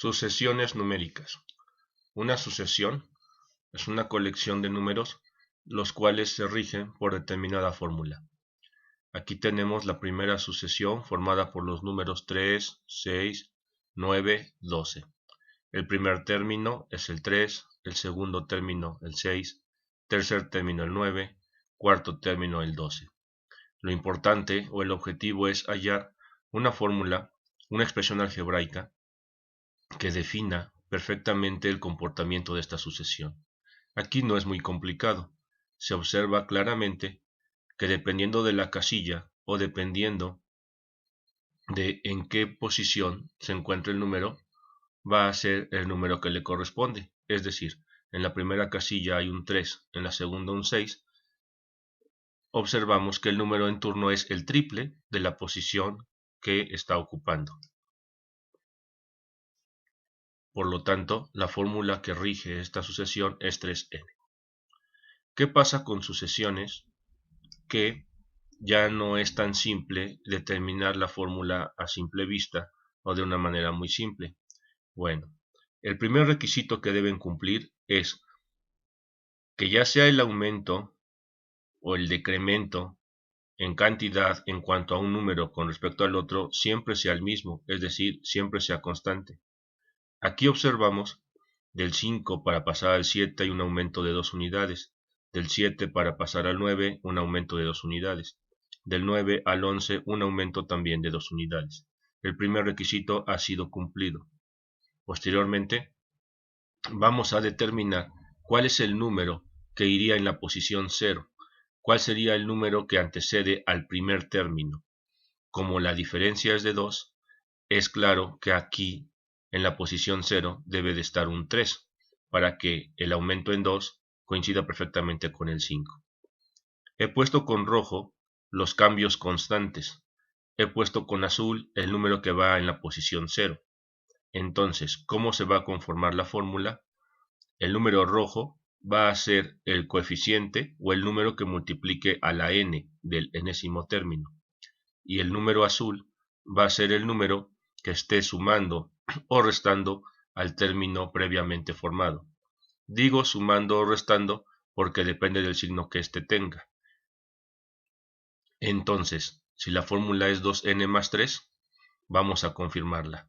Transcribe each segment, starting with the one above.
Sucesiones numéricas. Una sucesión es una colección de números los cuales se rigen por determinada fórmula. Aquí tenemos la primera sucesión formada por los números 3, 6, 9, 12. El primer término es el 3, el segundo término el 6, tercer término el 9, cuarto término el 12. Lo importante o el objetivo es hallar una fórmula, una expresión algebraica que defina perfectamente el comportamiento de esta sucesión. Aquí no es muy complicado. Se observa claramente que dependiendo de la casilla o dependiendo de en qué posición se encuentra el número, va a ser el número que le corresponde. Es decir, en la primera casilla hay un 3, en la segunda un 6. Observamos que el número en turno es el triple de la posición que está ocupando. Por lo tanto, la fórmula que rige esta sucesión es 3n. ¿Qué pasa con sucesiones que ya no es tan simple determinar la fórmula a simple vista o de una manera muy simple? Bueno, el primer requisito que deben cumplir es que ya sea el aumento o el decremento en cantidad en cuanto a un número con respecto al otro siempre sea el mismo, es decir, siempre sea constante. Aquí observamos del 5 para pasar al 7 hay un aumento de 2 unidades, del 7 para pasar al 9 un aumento de 2 unidades, del 9 al 11 un aumento también de 2 unidades. El primer requisito ha sido cumplido. Posteriormente vamos a determinar cuál es el número que iría en la posición 0, cuál sería el número que antecede al primer término. Como la diferencia es de 2, es claro que aquí en la posición 0 debe de estar un 3 para que el aumento en 2 coincida perfectamente con el 5. He puesto con rojo los cambios constantes. He puesto con azul el número que va en la posición 0. Entonces, ¿cómo se va a conformar la fórmula? El número rojo va a ser el coeficiente o el número que multiplique a la n del enésimo término. Y el número azul va a ser el número que esté sumando o restando al término previamente formado. Digo sumando o restando porque depende del signo que éste tenga. Entonces, si la fórmula es 2n más 3, vamos a confirmarla.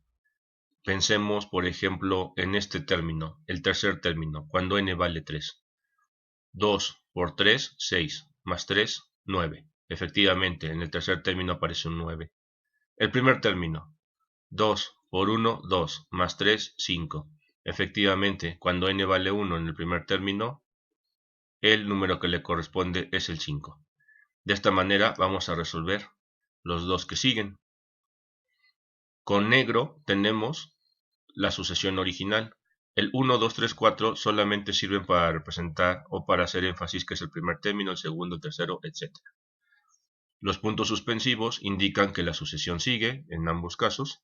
Pensemos, por ejemplo, en este término, el tercer término, cuando n vale 3. 2 por 3, 6, más 3, 9. Efectivamente, en el tercer término aparece un 9. El primer término, 2 por 1, 2, más 3, 5. Efectivamente, cuando n vale 1 en el primer término, el número que le corresponde es el 5. De esta manera vamos a resolver los dos que siguen. Con negro tenemos la sucesión original. El 1, 2, 3, 4 solamente sirven para representar o para hacer énfasis que es el primer término, el segundo, el tercero, etc. Los puntos suspensivos indican que la sucesión sigue en ambos casos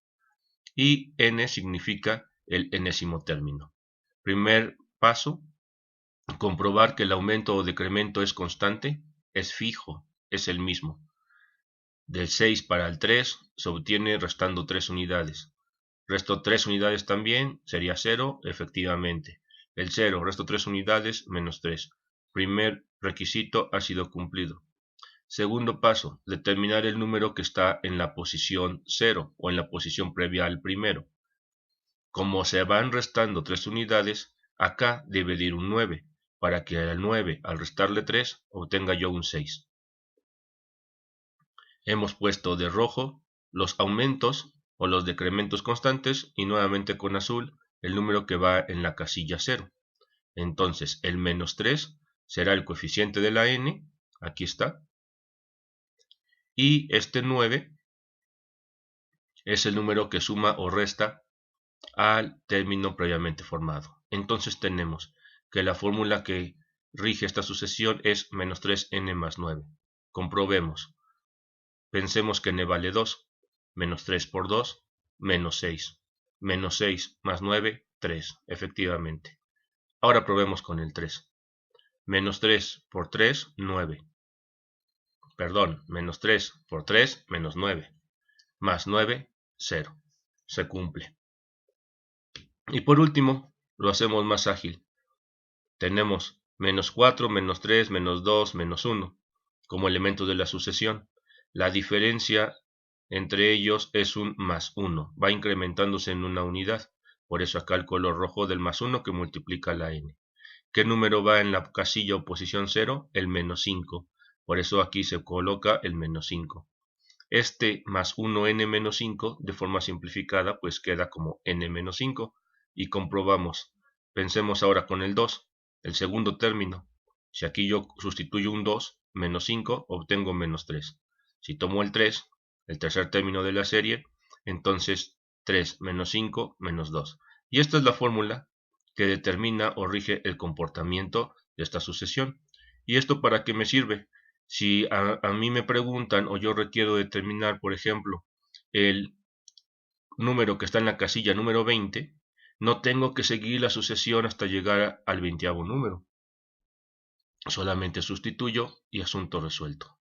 y n significa el enésimo término. Primer paso, comprobar que el aumento o decremento es constante, es fijo, es el mismo. Del 6 para el 3 se obtiene restando 3 unidades. Resto 3 unidades también, sería 0, efectivamente. El 0, resto 3 unidades, menos 3. Primer requisito ha sido cumplido. Segundo paso, determinar el número que está en la posición 0 o en la posición previa al primero. Como se van restando 3 unidades, acá debe de ir un 9, para que al 9, al restarle 3, obtenga yo un 6. Hemos puesto de rojo los aumentos o los decrementos constantes y nuevamente con azul el número que va en la casilla 0. Entonces el menos 3 será el coeficiente de la n, aquí está, y este 9 es el número que suma o resta al término previamente formado. Entonces tenemos que la fórmula que rige esta sucesión es menos 3n más 9. Comprobemos. Pensemos que n vale 2. Menos 3 por 2, menos 6. Menos 6 más 9, 3, efectivamente. Ahora probemos con el 3. Menos 3 por 3, 9. Perdón, menos 3 por 3, menos 9. Más 9, 0. Se cumple. Y por último, lo hacemos más ágil. Tenemos menos 4, menos 3, menos 2, menos 1 como elementos de la sucesión. La diferencia entre ellos es un más 1, va incrementándose en una unidad. Por eso acá el color rojo del más 1 que multiplica la n. ¿Qué número va en la casilla o posición 0? El menos 5. Por eso aquí se coloca el menos 5. Este más 1n menos 5, de forma simplificada, pues queda como n menos 5. Y comprobamos. Pensemos ahora con el 2, el segundo término. Si aquí yo sustituyo un 2, menos 5, obtengo menos 3. Si tomo el 3, el tercer término de la serie, entonces 3 menos 5 menos 2. Y esta es la fórmula que determina o rige el comportamiento de esta sucesión. ¿Y esto para qué me sirve? Si a mí me preguntan o yo requiero determinar, por ejemplo, el número que está en la casilla número 20, no tengo que seguir la sucesión hasta llegar al 20º número. Solamente sustituyo y asunto resuelto.